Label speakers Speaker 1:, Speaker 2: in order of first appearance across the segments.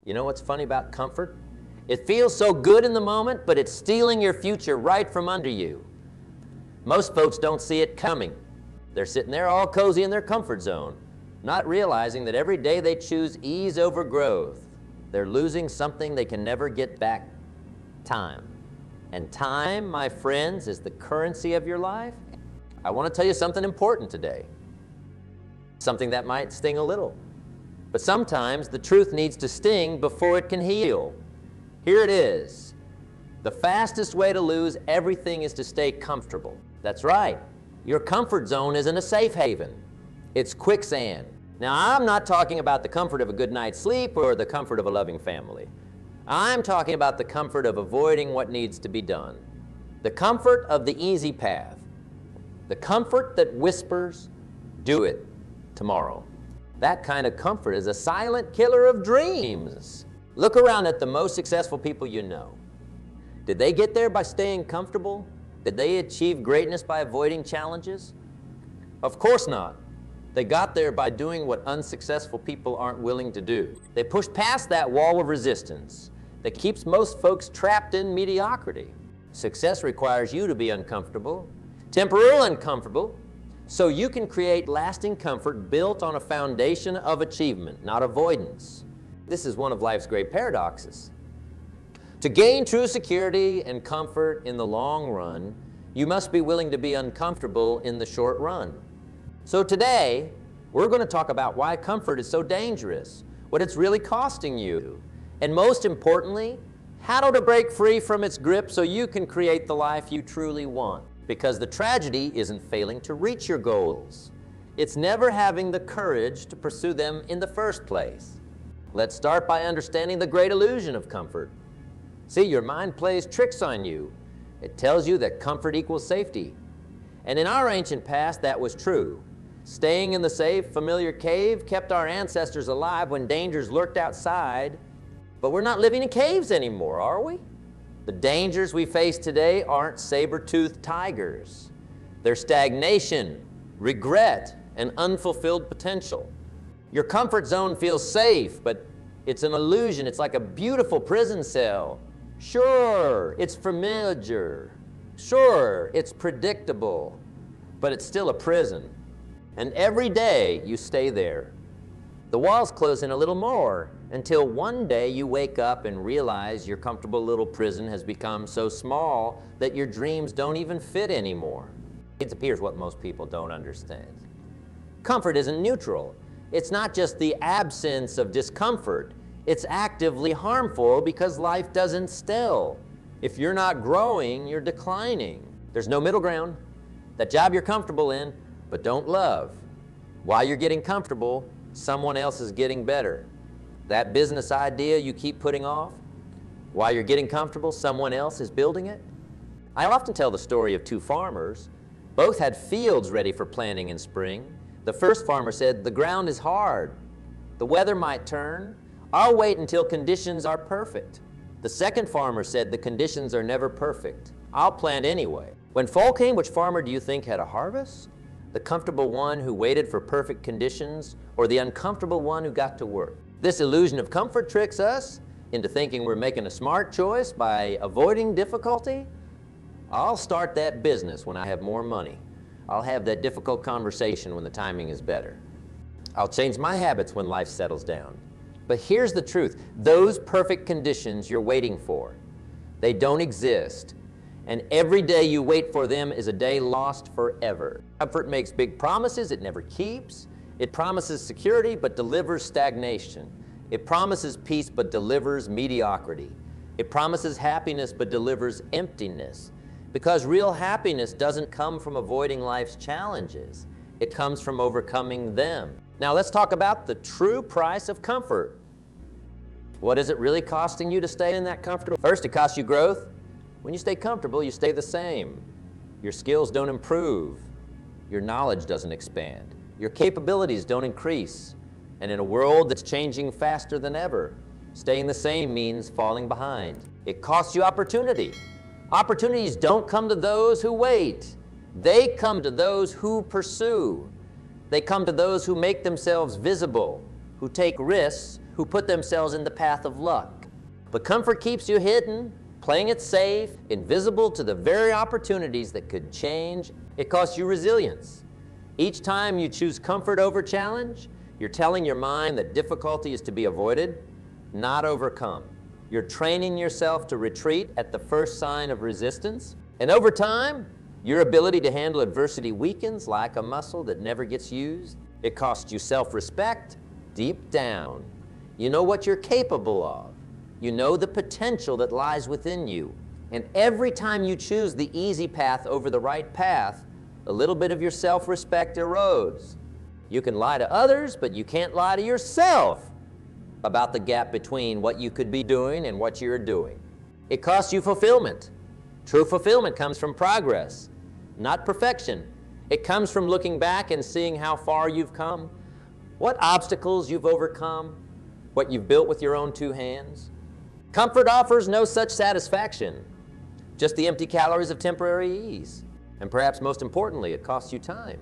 Speaker 1: You know what's funny about comfort? It feels so good in the moment, but it's stealing your future right from under you. Most folks don't see it coming. They're sitting there all cozy in their comfort zone, not realizing that every day they choose ease over growth, they're losing something they can never get back: time. And time, my friends, is the currency of your life. I want to tell you something important today, something that might sting a little. But sometimes the truth needs to sting before it can heal. Here it is. The fastest way to lose everything is to stay comfortable. That's right. Your comfort zone isn't a safe haven. It's quicksand. Now, I'm not talking about the comfort of a good night's sleep or the comfort of a loving family. I'm talking about the comfort of avoiding what needs to be done. The comfort of the easy path. The comfort that whispers, "Do it tomorrow." That kind of comfort is a silent killer of dreams. Look around at the most successful people you know. Did they get there by staying comfortable? Did they achieve greatness by avoiding challenges? Of course not. They got there by doing what unsuccessful people aren't willing to do. They pushed past that wall of resistance that keeps most folks trapped in mediocrity. Success requires you to be uncomfortable, temporarily uncomfortable, so you can create lasting comfort built on a foundation of achievement, not avoidance. This is one of life's great paradoxes. To gain true security and comfort in the long run, you must be willing to be uncomfortable in the short run. So today, we're going to talk about why comfort is so dangerous, what it's really costing you, and most importantly, how to break free from its grip so you can create the life you truly want. Because the tragedy isn't failing to reach your goals. It's never having the courage to pursue them in the first place. Let's start by understanding the great illusion of comfort. See, your mind plays tricks on you. It tells you that comfort equals safety. And in our ancient past, that was true. Staying in the safe, familiar cave kept our ancestors alive when dangers lurked outside. But we're not living in caves anymore, are we? The dangers we face today aren't saber-toothed tigers. They're stagnation, regret, and unfulfilled potential. Your comfort zone feels safe, but it's an illusion. It's like a beautiful prison cell. Sure, it's familiar. Sure, it's predictable, but it's still a prison. And every day you stay there. The walls close in a little more until one day you wake up and realize your comfortable little prison has become so small that your dreams don't even fit anymore. It appears what most people don't understand. Comfort isn't neutral. It's not just the absence of discomfort. It's actively harmful because life doesn't still. If you're not growing, you're declining. There's no middle ground. That job you're comfortable in, but don't love. While you're getting comfortable, someone else is getting better. That business idea you keep putting off, while you're getting comfortable, someone else is building it. I often tell the story of two farmers. Both had fields ready for planting in spring. The first farmer said, "The ground is hard. The weather might turn. I'll wait until conditions are perfect." The second farmer said, "The conditions are never perfect. I'll plant anyway." When fall came, which farmer do you think had a harvest? The comfortable one who waited for perfect conditions, or the uncomfortable one who got to work? This illusion of comfort tricks us into thinking we're making a smart choice by avoiding difficulty. I'll start that business when I have more money. I'll have that difficult conversation when the timing is better. I'll change my habits when life settles down. But here's the truth. Those perfect conditions you're waiting for, they don't exist. And every day you wait for them is a day lost forever. Comfort makes big promises it never keeps. It promises security but delivers stagnation. It promises peace but delivers mediocrity. It promises happiness but delivers emptiness. Because real happiness doesn't come from avoiding life's challenges. It comes from overcoming them. Now let's talk about the true price of comfort. What is it really costing you to stay in that comfortable? First, it costs you growth. When you stay comfortable, you stay the same. Your skills don't improve. Your knowledge doesn't expand. Your capabilities don't increase. And in a world that's changing faster than ever, staying the same means falling behind. It costs you opportunity. Opportunities don't come to those who wait. They come to those who pursue. They come to those who make themselves visible, who take risks, who put themselves in the path of luck. But comfort keeps you hidden, playing it safe, invisible to the very opportunities that could change. It costs you resilience. Each time you choose comfort over challenge, you're telling your mind that difficulty is to be avoided, not overcome. You're training yourself to retreat at the first sign of resistance. And over time, your ability to handle adversity weakens like a muscle that never gets used. It costs you self-respect deep down. You know what you're capable of. You know the potential that lies within you. And every time you choose the easy path over the right path, a little bit of your self-respect erodes. You can lie to others, but you can't lie to yourself about the gap between what you could be doing and what you're doing. It costs you fulfillment. True fulfillment comes from progress, not perfection. It comes from looking back and seeing how far you've come, what obstacles you've overcome, what you've built with your own two hands. Comfort offers no such satisfaction, just the empty calories of temporary ease. And perhaps most importantly, it costs you time.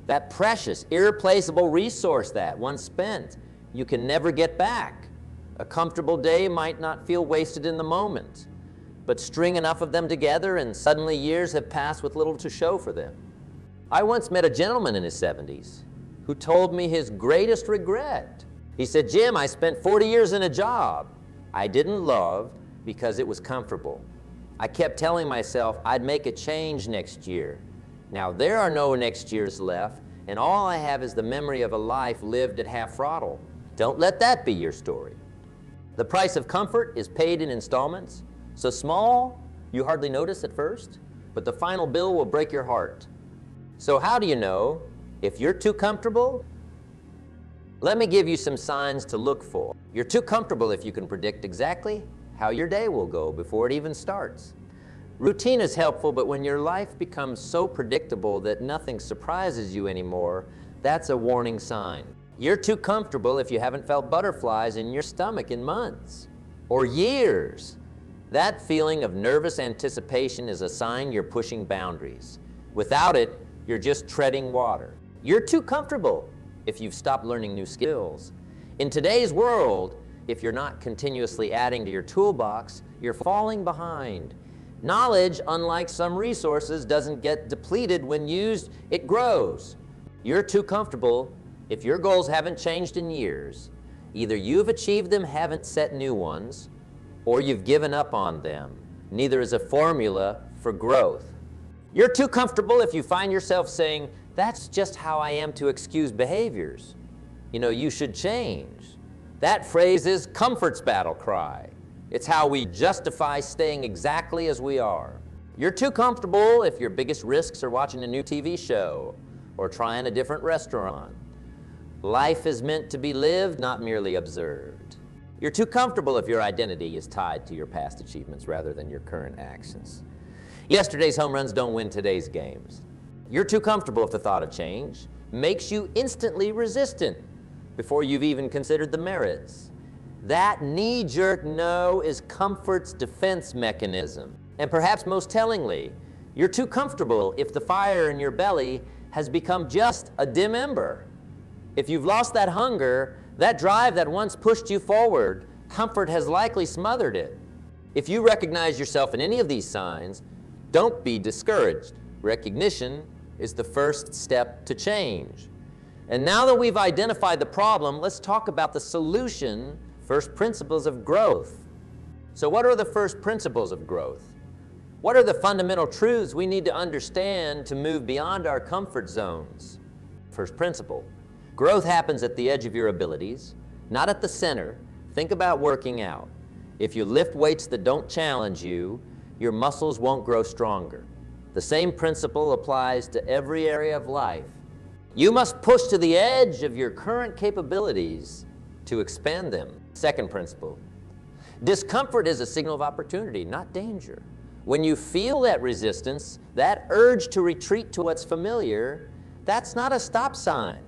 Speaker 1: That precious, irreplaceable resource that, once spent, you can never get back. A comfortable day might not feel wasted in the moment, but string enough of them together and suddenly years have passed with little to show for them. I once met a gentleman in his 70s who told me his greatest regret. He said, "Jim, I spent 40 years in a job I didn't love because it was comfortable. I kept telling myself I'd make a change next year. Now there are no next years left, and all I have is the memory of a life lived at half throttle." Don't let that be your story. The price of comfort is paid in installments, so small you hardly notice at first, but the final bill will break your heart. So how do you know if you're too comfortable? Let me give you some signs to look for. You're too comfortable if you can predict exactly how your day will go before it even starts. Routine is helpful, but when your life becomes so predictable that nothing surprises you anymore, that's a warning sign. You're too comfortable if you haven't felt butterflies in your stomach in months or years. That feeling of nervous anticipation is a sign you're pushing boundaries. Without it, you're just treading water. You're too comfortable if you've stopped learning new skills. In today's world, if you're not continuously adding to your toolbox, you're falling behind. Knowledge, unlike some resources, doesn't get depleted when used, it grows. You're too comfortable if your goals haven't changed in years. Either you've achieved them, haven't set new ones, or you've given up on them. Neither is a formula for growth. You're too comfortable if you find yourself saying, "That's just how I am," to excuse behaviors. You know, you should change. That phrase is comfort's battle cry. It's how we justify staying exactly as we are. You're too comfortable if your biggest risks are watching a new TV show or trying a different restaurant. Life is meant to be lived, not merely observed. You're too comfortable if your identity is tied to your past achievements rather than your current actions. Yesterday's home runs don't win today's games. You're too comfortable if the thought of change makes you instantly resistant before you've even considered the merits. That knee-jerk no is comfort's defense mechanism. And perhaps most tellingly, you're too comfortable if the fire in your belly has become just a dim ember. If you've lost that hunger, that drive that once pushed you forward, comfort has likely smothered it. If you recognize yourself in any of these signs, don't be discouraged. Recognition is the first step to change. And now that we've identified the problem, let's talk about the solution, first principles of growth. So what are the first principles of growth? What are the fundamental truths we need to understand to move beyond our comfort zones? First principle, growth happens at the edge of your abilities, not at the center. Think about working out. If you lift weights that don't challenge you, your muscles won't grow stronger. The same principle applies to every area of life. You must push to the edge of your current capabilities to expand them. Second principle, discomfort is a signal of opportunity, not danger. When you feel that resistance, that urge to retreat to what's familiar, that's not a stop sign.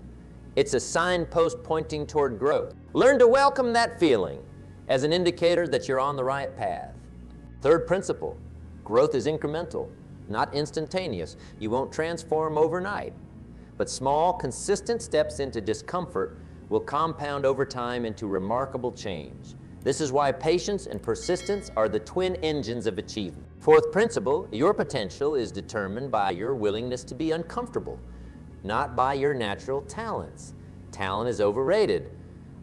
Speaker 1: It's a signpost pointing toward growth. Learn to welcome that feeling as an indicator that you're on the right path. Third principle, growth is incremental, not instantaneous. You won't transform overnight, but small, consistent steps into discomfort will compound over time into remarkable change. This is why patience and persistence are the twin engines of achievement. Fourth principle, your potential is determined by your willingness to be uncomfortable, not by your natural talents. Talent is overrated.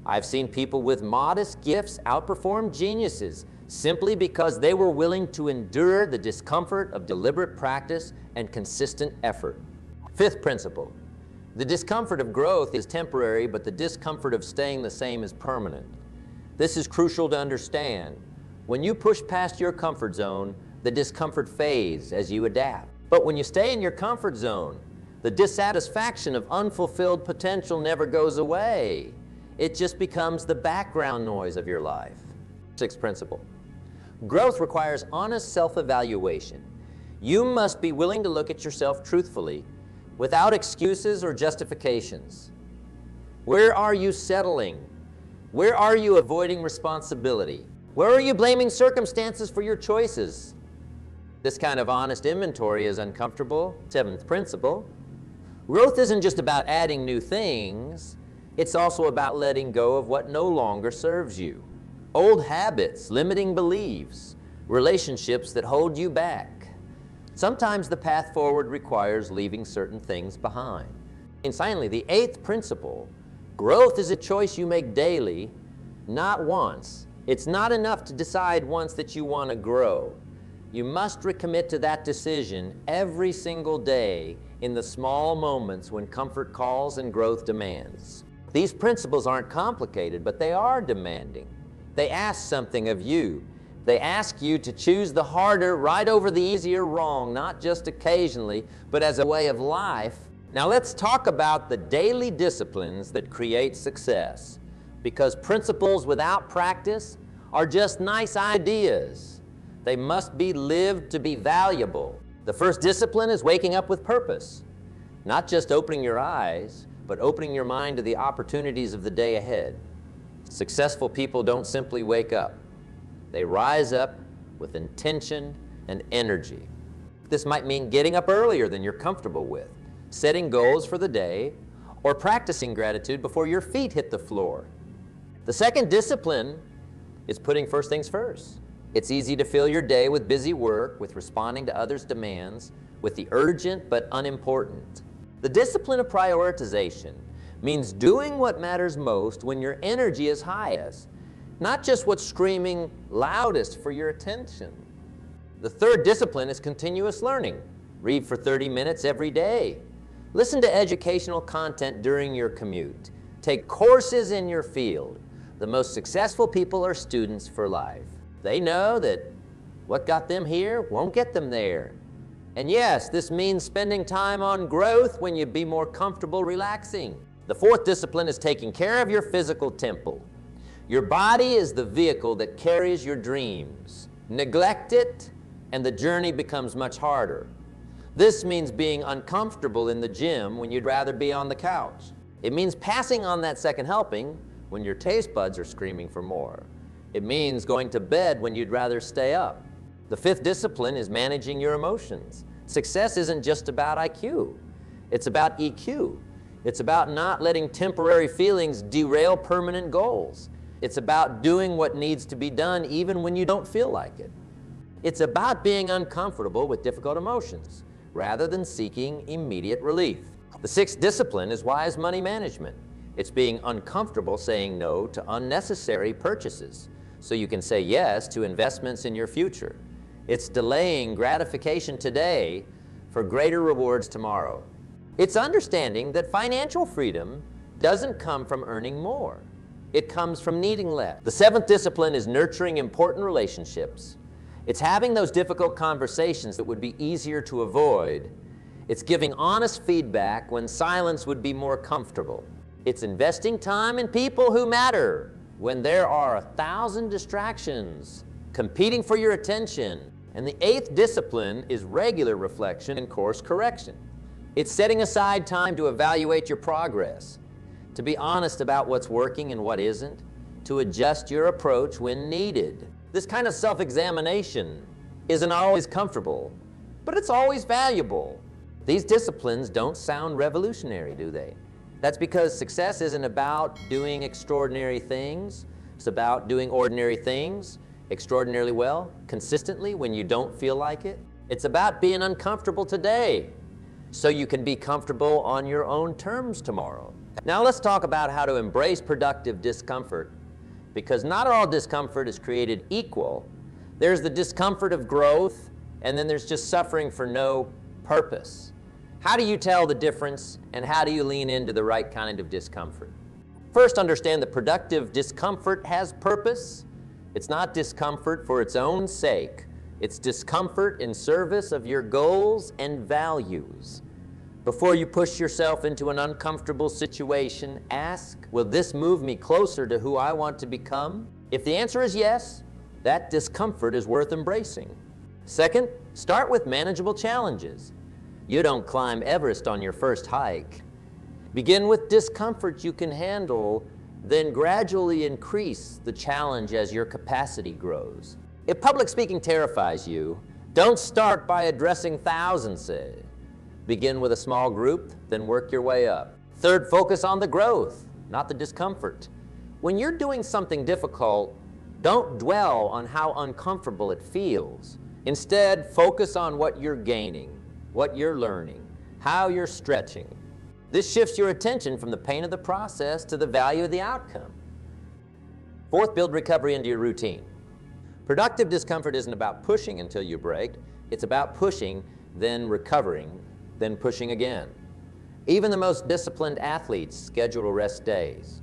Speaker 1: I've seen people with modest gifts outperform geniuses simply because they were willing to endure the discomfort of deliberate practice and consistent effort. Fifth principle, the discomfort of growth is temporary, but the discomfort of staying the same is permanent. This is crucial to understand. When you push past your comfort zone, the discomfort fades as you adapt. But when you stay in your comfort zone, the dissatisfaction of unfulfilled potential never goes away. It just becomes the background noise of your life. Sixth principle, growth requires honest self-evaluation. You must be willing to look at yourself truthfully, without excuses or justifications. Where are you settling? Where are you avoiding responsibility? Where are you blaming circumstances for your choices? This kind of honest inventory is uncomfortable. Seventh principle, growth isn't just about adding new things, it's also about letting go of what no longer serves you. Old habits, limiting beliefs, relationships that hold you back. Sometimes the path forward requires leaving certain things behind. And finally, the eighth principle, growth is a choice you make daily, not once. It's not enough to decide once that you want to grow. You must recommit to that decision every single day in the small moments when comfort calls and growth demands. These principles aren't complicated, but they are demanding. They ask something of you. They ask you to choose the harder right over the easier wrong, not just occasionally, but as a way of life. Now let's talk about the daily disciplines that create success, because principles without practice are just nice ideas. They must be lived to be valuable. The first discipline is waking up with purpose, not just opening your eyes, but opening your mind to the opportunities of the day ahead. Successful people don't simply wake up. They rise up with intention and energy. This might mean getting up earlier than you're comfortable with, setting goals for the day, or practicing gratitude before your feet hit the floor. The second discipline is putting first things first. It's easy to fill your day with busy work, with responding to others' demands, with the urgent but unimportant. The discipline of prioritization means doing what matters most when your energy is highest, not just what's screaming loudest for your attention. The third discipline is continuous learning. Read for 30 minutes every day. Listen to educational content during your commute. Take courses in your field. The most successful people are students for life. They know that what got them here won't get them there. And yes, this means spending time on growth when you be more comfortable relaxing. The fourth discipline is taking care of your physical temple. Your body is the vehicle that carries your dreams. Neglect it, and the journey becomes much harder. This means being uncomfortable in the gym when you'd rather be on the couch. It means passing on that second helping when your taste buds are screaming for more. It means going to bed when you'd rather stay up. The fifth discipline is managing your emotions. Success isn't just about IQ. It's about EQ. It's about not letting temporary feelings derail permanent goals. It's about doing what needs to be done even when you don't feel like it. It's about being uncomfortable with difficult emotions rather than seeking immediate relief. The sixth discipline is wise money management. It's being uncomfortable saying no to unnecessary purchases so you can say yes to investments in your future. It's delaying gratification today for greater rewards tomorrow. It's understanding that financial freedom doesn't come from earning more. It comes from needing less. The seventh discipline is nurturing important relationships. It's having those difficult conversations that would be easier to avoid. It's giving honest feedback when silence would be more comfortable. It's investing time in people who matter when there are 1,000 distractions competing for your attention. And the eighth discipline is regular reflection and course correction. It's setting aside time to evaluate your progress, to be honest about what's working and what isn't, to adjust your approach when needed. This kind of self-examination isn't always comfortable, but it's always valuable. These disciplines don't sound revolutionary, do they? That's because success isn't about doing extraordinary things. It's about doing ordinary things extraordinarily well, consistently when you don't feel like it. It's about being uncomfortable today so you can be comfortable on your own terms tomorrow. Now let's talk about how to embrace productive discomfort, because not all discomfort is created equal. There's the discomfort of growth, and then there's just suffering for no purpose. How do you tell the difference, and how do you lean into the right kind of discomfort? First, understand that productive discomfort has purpose. It's not discomfort for its own sake. It's discomfort in service of your goals and values. Before you push yourself into an uncomfortable situation, ask, will this move me closer to who I want to become? If the answer is yes, that discomfort is worth embracing. Second, start with manageable challenges. You don't climb Everest on your first hike. Begin with discomfort you can handle, then gradually increase the challenge as your capacity grows. If public speaking terrifies you, don't start by addressing thousands, say. Begin with a small group, then work your way up. Third, focus on the growth, not the discomfort. When you're doing something difficult, don't dwell on how uncomfortable it feels. Instead, focus on what you're gaining, what you're learning, how you're stretching. This shifts your attention from the pain of the process to the value of the outcome. Fourth, build recovery into your routine. Productive discomfort isn't about pushing until you break. It's about pushing, then recovering, then pushing again. Even the most disciplined athletes schedule rest days.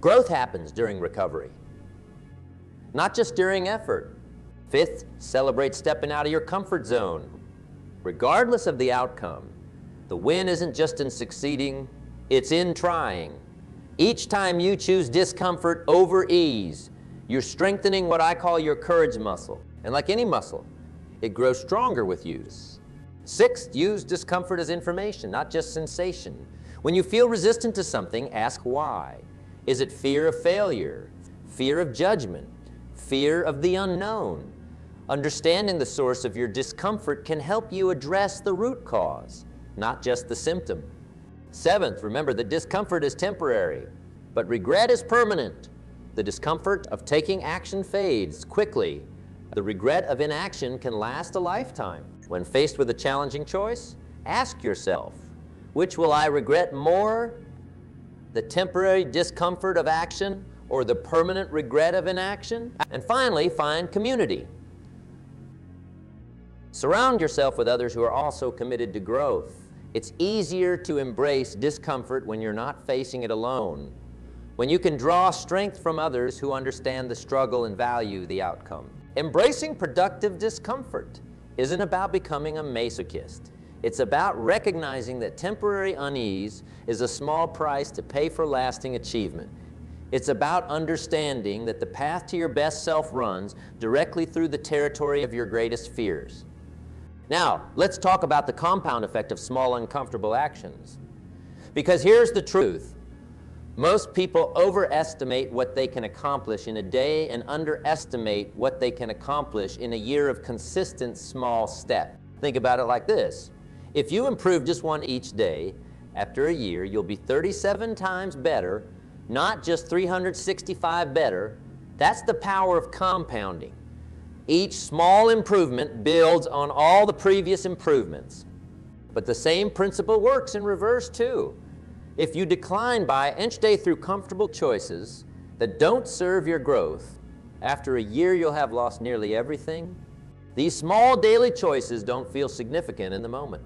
Speaker 1: Growth happens during recovery, not just during effort. Fifth, celebrate stepping out of your comfort zone. Regardless of the outcome, the win isn't just in succeeding, it's in trying. Each time you choose discomfort over ease, you're strengthening what I call your courage muscle. And like any muscle, it grows stronger with use. Sixth, use discomfort as information, not just sensation. When you feel resistant to something, ask why. Is it fear of failure, fear of judgment, fear of the unknown? Understanding the source of your discomfort can help you address the root cause, not just the symptom. Seventh, remember that discomfort is temporary, but regret is permanent. The discomfort of taking action fades quickly. The regret of inaction can last a lifetime. When faced with a challenging choice, ask yourself, which will I regret more? The temporary discomfort of action or the permanent regret of inaction? And finally, find community. Surround yourself with others who are also committed to growth. It's easier to embrace discomfort when you're not facing it alone, when you can draw strength from others who understand the struggle and value the outcome. Embracing productive discomfort isn't about becoming a masochist. It's about recognizing that temporary unease is a small price to pay for lasting achievement. It's about understanding that the path to your best self runs directly through the territory of your greatest fears. Now, let's talk about the compound effect of small, uncomfortable actions. Because here's the truth. Most people overestimate what they can accomplish in a day and underestimate what they can accomplish in a year of consistent small steps. Think about it like this. If you improve just one each day, after a year, you'll be 37 times better, not just 365 better. That's the power of compounding. Each small improvement builds on all the previous improvements. But the same principle works in reverse too. If you decline by inch day through comfortable choices that don't serve your growth, after a year you'll have lost nearly everything. These small daily choices don't feel significant in the moment.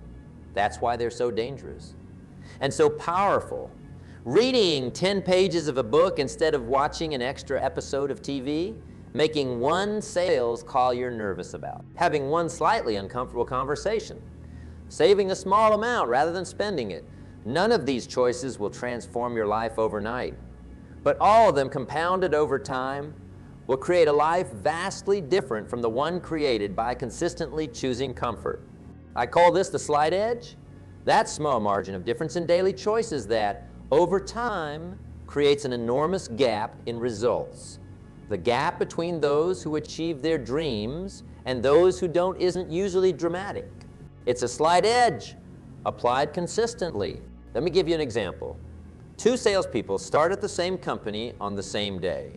Speaker 1: That's why they're so dangerous and so powerful. Reading 10 pages of a book instead of watching an extra episode of TV, making one sales call you're nervous about, having one slightly uncomfortable conversation, saving a small amount rather than spending it. None of these choices will transform your life overnight, but all of them compounded over time will create a life vastly different from the one created by consistently choosing comfort. I call this the slight edge. That small margin of difference in daily choices that, over time, creates an enormous gap in results. The gap between those who achieve their dreams and those who don't isn't usually dramatic. It's a slight edge applied consistently. Let me give you an example. Two salespeople start at the same company on the same day.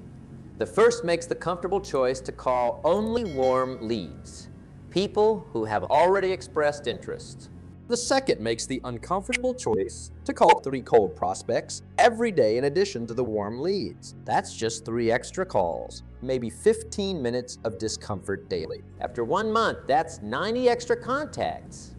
Speaker 1: The first makes the comfortable choice to call only warm leads, people who have already expressed interest.
Speaker 2: The second makes the uncomfortable choice to call 3 cold prospects every day in addition to the warm leads. That's just 3 extra calls, maybe 15 minutes of discomfort daily.
Speaker 1: After 1 month, that's 90 extra contacts.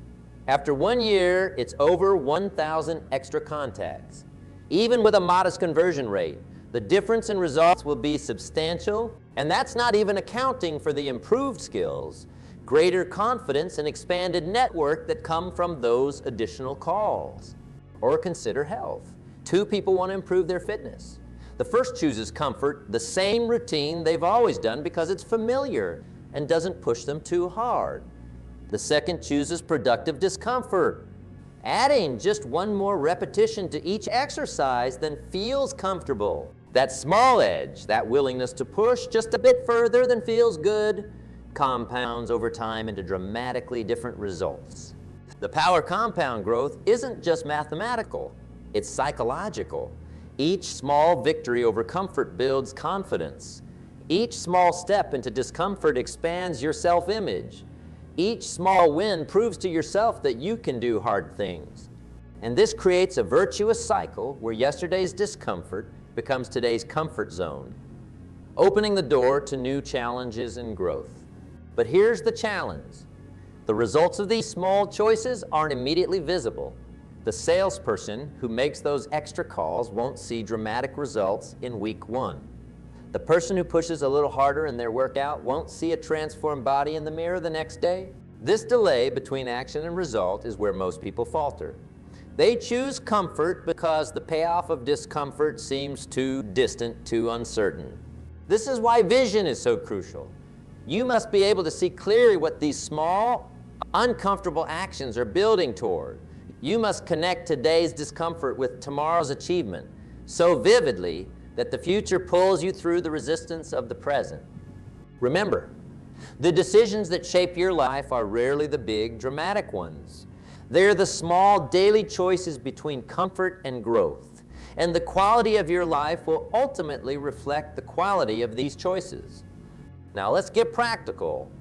Speaker 1: After 1 year, it's over 1,000 extra contacts. Even with a modest conversion rate, the difference in results will be substantial, and that's not even accounting for the improved skills, greater confidence, and expanded network that come from those additional calls. Or consider health. 2 people want to improve their fitness. The first chooses comfort, the same routine they've always done because it's familiar and doesn't push them too hard. The second chooses productive discomfort, adding just 1 more repetition to each exercise than feels comfortable. That small edge, that willingness to push just a bit further than feels good, compounds over time into dramatically different results. The power compound growth isn't just mathematical, it's psychological. Each small victory over comfort builds confidence. Each small step into discomfort expands your self-image. Each small win proves to yourself that you can do hard things. And this creates a virtuous cycle where yesterday's discomfort becomes today's comfort zone, opening the door to new challenges and growth. But here's the challenge. The results of these small choices aren't immediately visible. The salesperson who makes those extra calls won't see dramatic results in week 1. The person who pushes a little harder in their workout won't see a transformed body in the mirror the next day. This delay between action and result is where most people falter. They choose comfort because the payoff of discomfort seems too distant, too uncertain. This is why vision is so crucial. You must be able to see clearly what these small, uncomfortable actions are building toward. You must connect today's discomfort with tomorrow's achievement so vividly that the future pulls you through the resistance of the present. Remember, the decisions that shape your life are rarely the big, dramatic ones. They're the small, daily choices between comfort and growth. And the quality of your life will ultimately reflect the quality of these choices. Now let's get practical.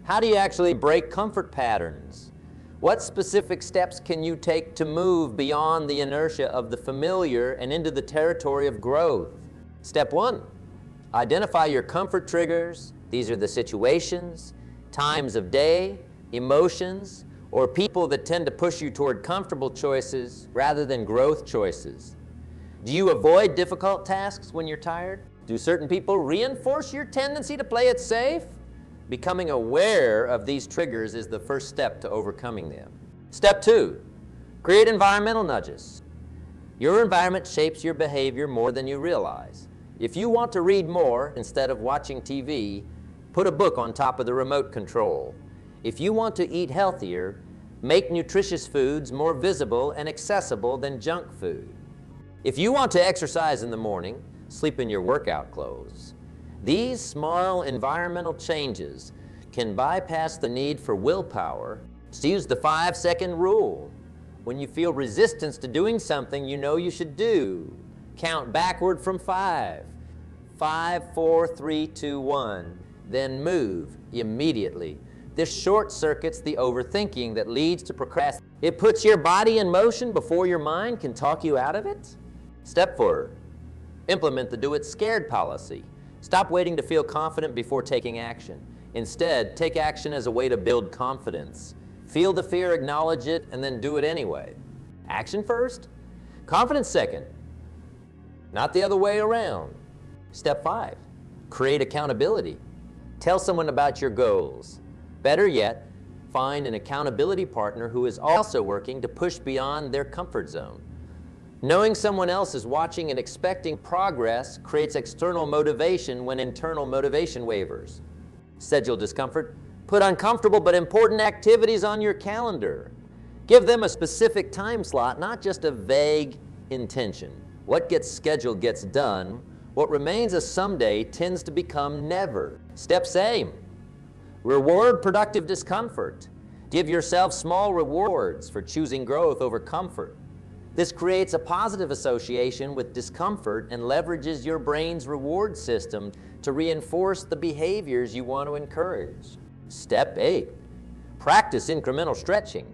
Speaker 1: How do you actually break comfort patterns? What specific steps can you take to move beyond the inertia of the familiar and into the territory of growth? Step 1, identify your comfort triggers. These are the situations, times of day, emotions, or people that tend to push you toward comfortable choices rather than growth choices. Do you avoid difficult tasks when you're tired? Do certain people reinforce your tendency to play it safe? Becoming aware of these triggers is the first step to overcoming them. Step 2, create environmental nudges. Your environment shapes your behavior more than you realize. If you want to read more instead of watching TV, put a book on top of the remote control. If you want to eat healthier, make nutritious foods more visible and accessible than junk food. If you want to exercise in the morning, sleep in your workout clothes. These small environmental changes can bypass the need for willpower. Just use the 5-second rule. When you feel resistance to doing something you know you should do, count backward from 5. 5, 4, 3, 2, 1. Then move immediately. This short circuits the overthinking that leads to procrastination. It puts your body in motion before your mind can talk you out of it. Step 4, implement the do it scared policy. Stop waiting to feel confident before taking action. Instead, take action as a way to build confidence. Feel the fear, acknowledge it, and then do it anyway. Action first, confidence second. Not the other way around. Step 5, create accountability. Tell someone about your goals. Better yet, find an accountability partner who is also working to push beyond their comfort zone. Knowing someone else is watching and expecting progress creates external motivation when internal motivation wavers. Schedule discomfort. Put uncomfortable but important activities on your calendar. Give them a specific time slot, not just a vague intention. What gets scheduled gets done. What remains a someday tends to become never. Steps A, reward productive discomfort. Give yourself small rewards for choosing growth over comfort. This creates a positive association with discomfort and leverages your brain's reward system to reinforce the behaviors you want to encourage. Step 8, practice incremental stretching.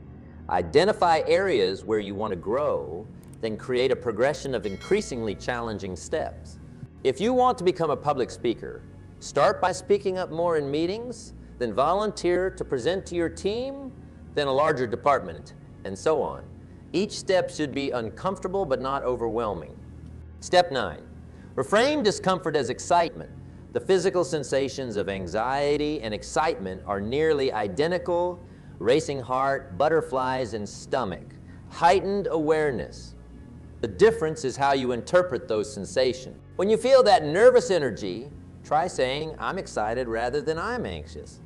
Speaker 1: Identify areas where you want to grow, then create a progression of increasingly challenging steps. If you want to become a public speaker, start by speaking up more in meetings, then volunteer to present to your team, then a larger department, and so on. Each step should be uncomfortable but not overwhelming. Step 9, reframe discomfort as excitement. The physical sensations of anxiety and excitement are nearly identical: racing heart, butterflies in stomach, heightened awareness. The difference is how you interpret those sensations. When you feel that nervous energy, try saying, "I'm excited," rather than "I'm anxious."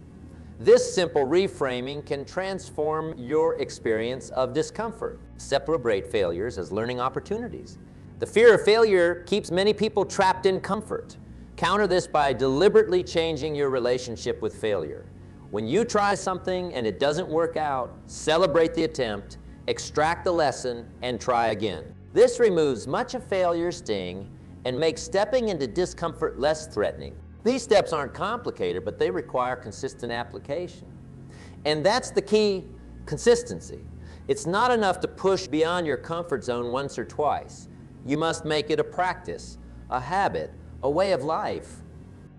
Speaker 1: This simple reframing can transform your experience of discomfort. Celebrate failures as learning opportunities. The fear of failure keeps many people trapped in comfort. Counter this by deliberately changing your relationship with failure. When you try something and it doesn't work out, celebrate the attempt, extract the lesson, and try again. This removes much of failure's sting and makes stepping into discomfort less threatening. These steps aren't complicated, but they require consistent application. And that's the key: consistency. It's not enough to push beyond your comfort zone once or twice. You must make it a practice, a habit, a way of life.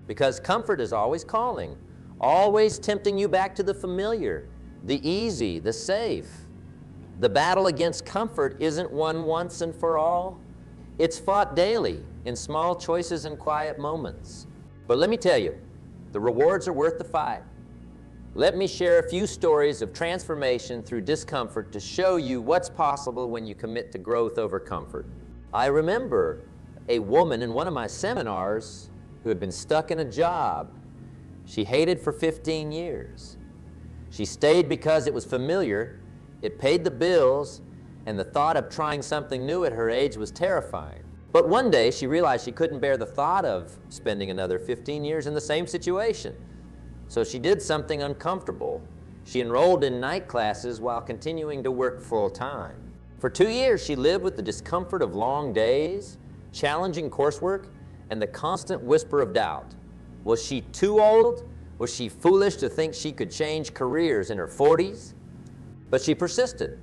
Speaker 1: Because comfort is always calling, always tempting you back to the familiar, the easy, the safe. The battle against comfort isn't won once and for all. It's fought daily in small choices and quiet moments. But let me tell you, the rewards are worth the fight. Let me share a few stories of transformation through discomfort to show you what's possible when you commit to growth over comfort. I remember a woman in one of my seminars who had been stuck in a job she hated for 15 years. She stayed because it was familiar, it paid the bills, and the thought of trying something new at her age was terrifying. But one day she realized she couldn't bear the thought of spending another 15 years in the same situation. So she did something uncomfortable. She enrolled in night classes while continuing to work full-time. For 2 years she lived with the discomfort of long days, challenging coursework, and the constant whisper of doubt. Was she too old? Was she foolish to think she could change careers in her 40s? But she persisted.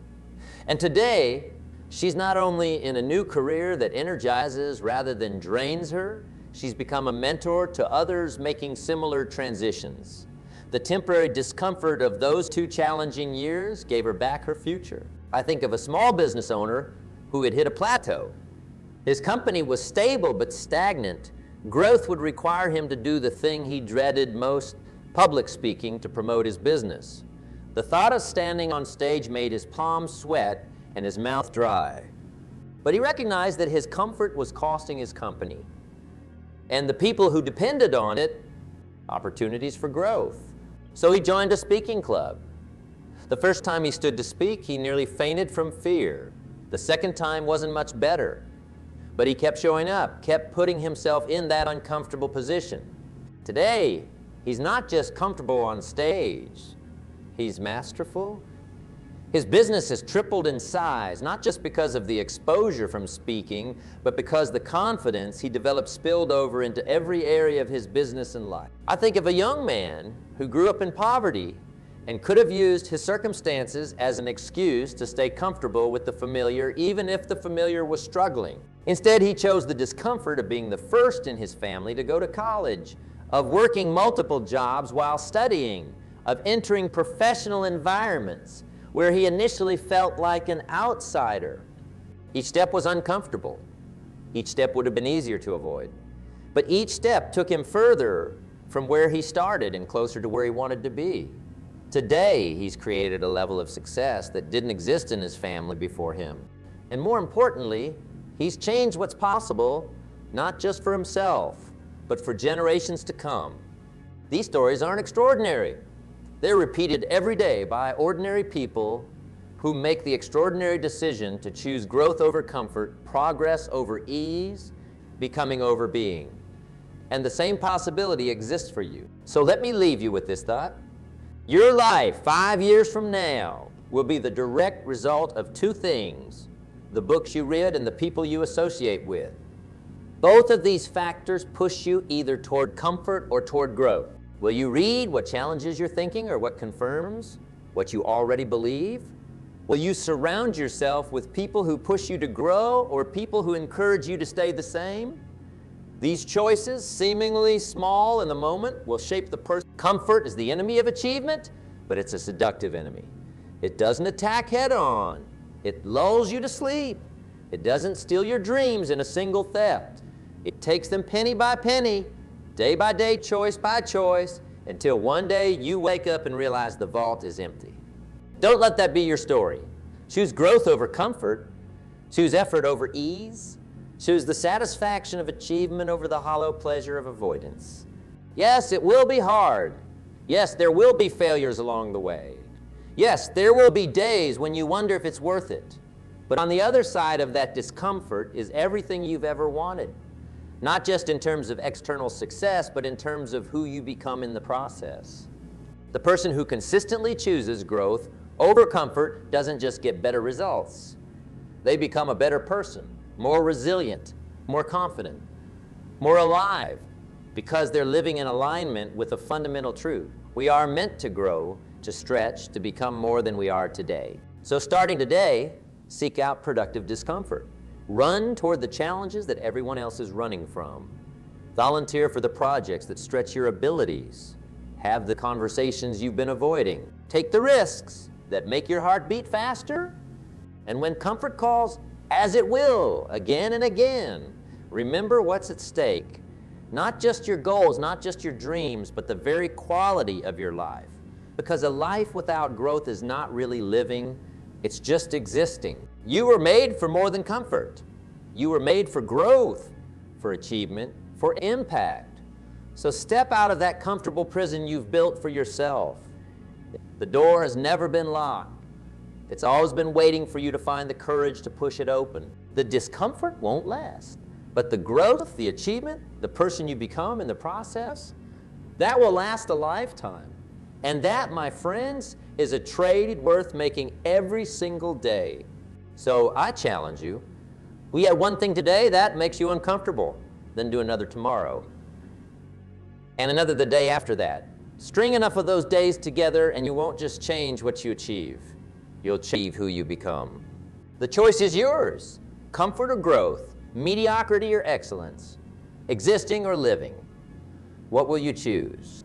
Speaker 1: And today, she's not only in a new career that energizes rather than drains her, she's become a mentor to others making similar transitions. The temporary discomfort of those 2 challenging years gave her back her future. I think of a small business owner who had hit a plateau. His company was stable but stagnant. Growth would require him to do the thing he dreaded most: public speaking to promote his business. The thought of standing on stage made his palms sweat and his mouth dry. But he recognized that his comfort was costing his company, and the people who depended on it, opportunities for growth. So he joined a speaking club. The first time he stood to speak, he nearly fainted from fear. The second time wasn't much better. But he kept showing up, kept putting himself in that uncomfortable position. Today, he's not just comfortable on stage, he's masterful. His business has tripled in size, not just because of the exposure from speaking, but because the confidence he developed spilled over into every area of his business and life. I think of a young man who grew up in poverty and could have used his circumstances as an excuse to stay comfortable with the familiar, even if the familiar was struggling. Instead, he chose the discomfort of being the first in his family to go to college, of working multiple jobs while studying, of entering professional environments where he initially felt like an outsider. Each step was uncomfortable. Each step would have been easier to avoid. But each step took him further from where he started and closer to where he wanted to be. Today, he's created a level of success that didn't exist in his family before him. And more importantly, he's changed what's possible, not just for himself, but for generations to come. These stories aren't extraordinary. They're repeated every day by ordinary people who make the extraordinary decision to choose growth over comfort, progress over ease, becoming over being. And the same possibility exists for you. So let me leave you with this thought. Your life 5 years from now will be the direct result of 2 things: the books you read, and the people you associate with. Both of these factors push you either toward comfort or toward growth. Will you read what challenges your thinking or what confirms what you already believe? Will you surround yourself with people who push you to grow or people who encourage you to stay the same? These choices, seemingly small in the moment, will shape the person. Comfort is the enemy of achievement, but it's a seductive enemy. It doesn't attack head-on. It lulls you to sleep. It doesn't steal your dreams in a single theft. It takes them penny by penny, day by day, choice by choice, until one day you wake up and realize the vault is empty. Don't let that be your story. Choose growth over comfort. Choose effort over ease. Choose the satisfaction of achievement over the hollow pleasure of avoidance. Yes, it will be hard. Yes, there will be failures along the way. Yes, there will be days when you wonder if it's worth it. But on the other side of that discomfort is everything you've ever wanted. Not just in terms of external success, but in terms of who you become in the process. The person who consistently chooses growth over comfort doesn't just get better results. They become a better person, more resilient, more confident, more alive, because they're living in alignment with a fundamental truth. We are meant to grow, to stretch, to become more than we are today. So starting today, seek out productive discomfort. Run toward the challenges that everyone else is running from. Volunteer for the projects that stretch your abilities. Have the conversations you've been avoiding. Take the risks that make your heart beat faster. And when comfort calls, as it will, again and again, remember what's at stake. Not just your goals, not just your dreams, but the very quality of your life. Because a life without growth is not really living, it's just existing. You were made for more than comfort. You were made for growth, for achievement, for impact. So step out of that comfortable prison you've built for yourself. The door has never been locked. It's always been waiting for you to find the courage to push it open. The discomfort won't last, but the growth, the achievement, the person you become in the process, that will last a lifetime. And that, my friends, is a trade worth making every single day. So I challenge you, we had one thing today that makes you uncomfortable, then do another tomorrow, and another the day after that. String enough of those days together and you won't just change what you achieve, you'll achieve who you become. The choice is yours, comfort or growth, mediocrity or excellence, existing or living. What will you choose?